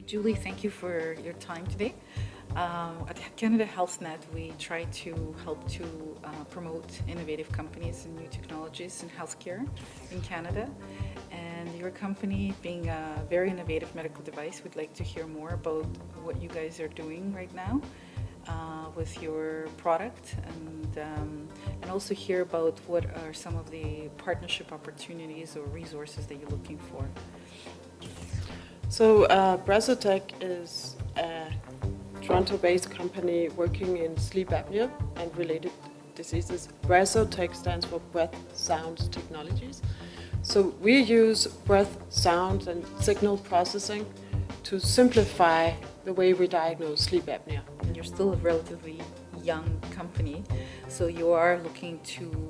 Julie, thank you for your time today. At Canada HealthNet, we try to help to promote innovative companies and new technologies in healthcare in Canada. And your company, being a very innovative medical device, we'd like to hear more about what you guys are doing right now with your product, and also hear about what are some of the partnership opportunities or resources that you're looking for. So BresoTEC is a Toronto-based company working in sleep apnea and related diseases. BresoTEC stands for Breath Sound Technologies. So we use breath, sound, and signal processing to simplify the way we diagnose sleep apnea. And you're still a relatively young company, so you are looking to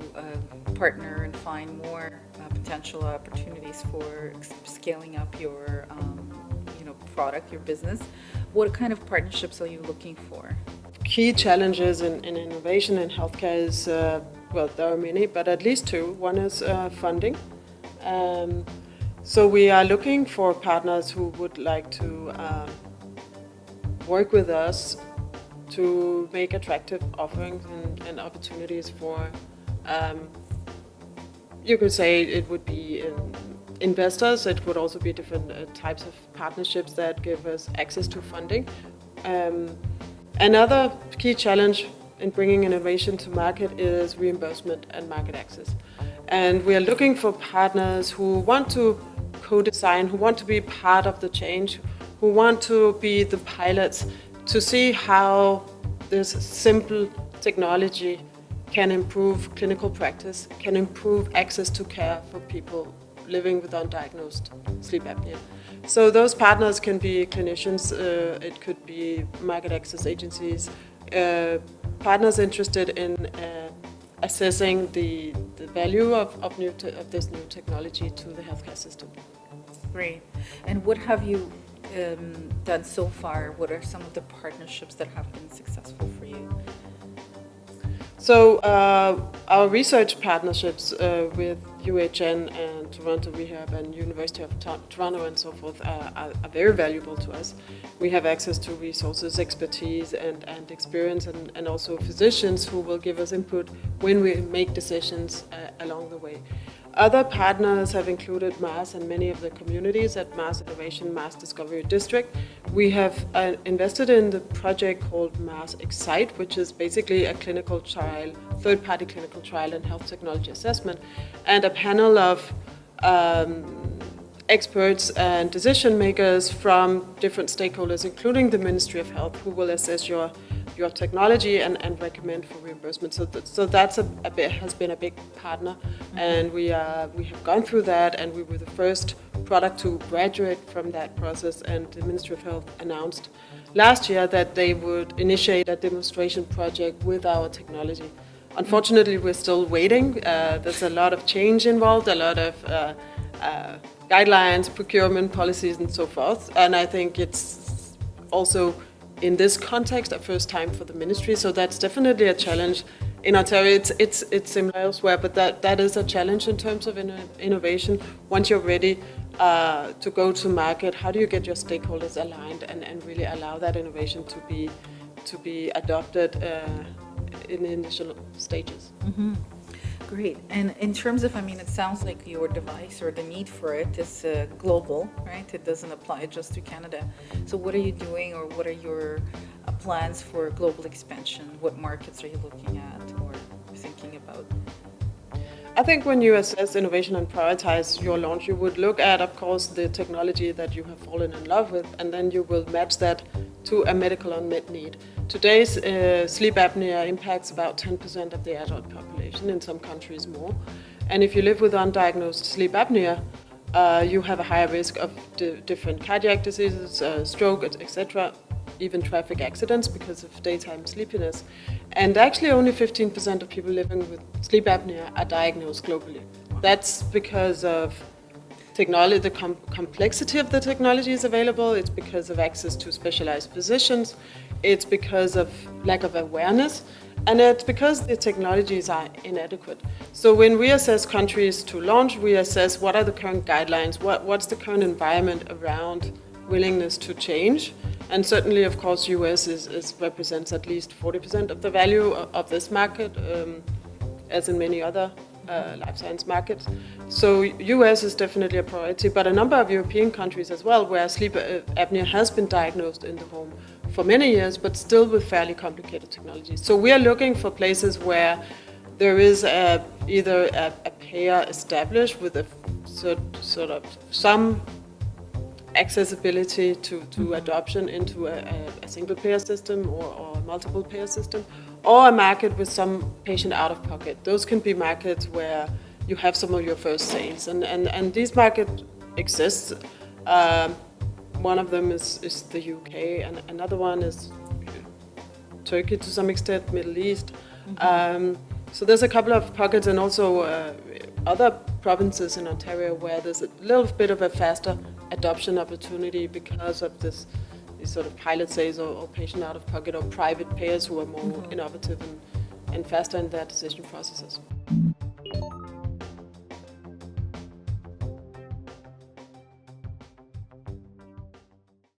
partner and find more potential opportunities for scaling up your product, your business. What kind of partnerships are you looking for? Key challenges in innovation in healthcare is, well, there are many, but at least two. One is funding. So we are looking for partners who would like to work with us to make attractive offerings and opportunities for, you could say it would be investors. It would also be different types of partnerships that give us access to funding. Another key challenge in bringing innovation to market is reimbursement and market access. And we are looking for partners who want to co-design, who want to be part of the change, who want to be the pilots to see how this simple technology can improve clinical practice, can improve access to care for people living with undiagnosed sleep apnea. So those partners can be clinicians, it could be market access agencies, partners interested in assessing the value of this new technology to the healthcare system. Great. And what have you done so far? What are some of the partnerships that have been successful for you? So our research partnerships with UHN and Toronto Rehab and University of Toronto and so forth are very valuable to us. We have access to resources, expertise and experience, and also physicians who will give us input when we make decisions along the way. Other partners have included MAS and many of the communities at MAS Innovation, MAS Discovery District. We have invested in the project called MAS Excite, which is basically a clinical trial, third-party clinical trial and health technology assessment, and a panel of experts and decision makers from different stakeholders, including the Ministry of Health, who will assess your technology and recommend for reimbursement. So that's has been a big partner, and we have gone through that, and we were the first product to graduate from that process. And the Ministry of Health announced last year that they would initiate a demonstration project with our technology. Unfortunately, we're still waiting. There's a lot of change involved, a lot of guidelines, procurement policies, and so forth. And I think it's also in this context a first time for the ministry, so that's definitely a challenge. In Ontario, it's similar elsewhere, but that is a challenge in terms of innovation. Once you're ready to go to market, how do you get your stakeholders aligned and really allow that innovation to be adopted in the initial stages? Mm-hmm. Great. And in terms of, it sounds like your device or the need for it is global, right? It doesn't apply just to Canada. So what are you doing, or what are your plans for global expansion? What markets are you looking at or thinking about? I think when you assess innovation and prioritize your launch, you would look at, of course, the technology that you have fallen in love with, and then you will match that to a medical unmet need. Today's sleep apnea impacts about 10% of the adult population, in some countries more. And if you live with undiagnosed sleep apnea, you have a higher risk of different cardiac diseases, stroke, etc., even traffic accidents because of daytime sleepiness. And actually only 15% of people living with sleep apnea are diagnosed globally. That's because of technology, the complexity of the technology is available. It's because of access to specialized physicians. It's because of lack of awareness. And it's because the technologies are inadequate. So when we assess countries to launch, we assess what are the current guidelines, what's the current environment around willingness to change. And certainly, of course, US represents at least 40% of the value of this market, as in many other life science markets. So US is definitely a priority, but a number of European countries as well, where sleep apnea has been diagnosed in the home for many years, but still with fairly complicated technologies. So we are looking for places where there is either a payer established with a sort of some accessibility to adoption into a single payer system or a multiple payer system, or a market with some patient out of pocket. Those can be markets where you have some of your first sales, and these markets exist. One of them is the UK, and another one is Turkey to some extent, Middle East. So there's a couple of pockets, and also other provinces in Ontario where there's a little bit of a faster adoption opportunity because of these sort of pilot sales or patient out of pocket or private payers who are more innovative and faster in their decision processes.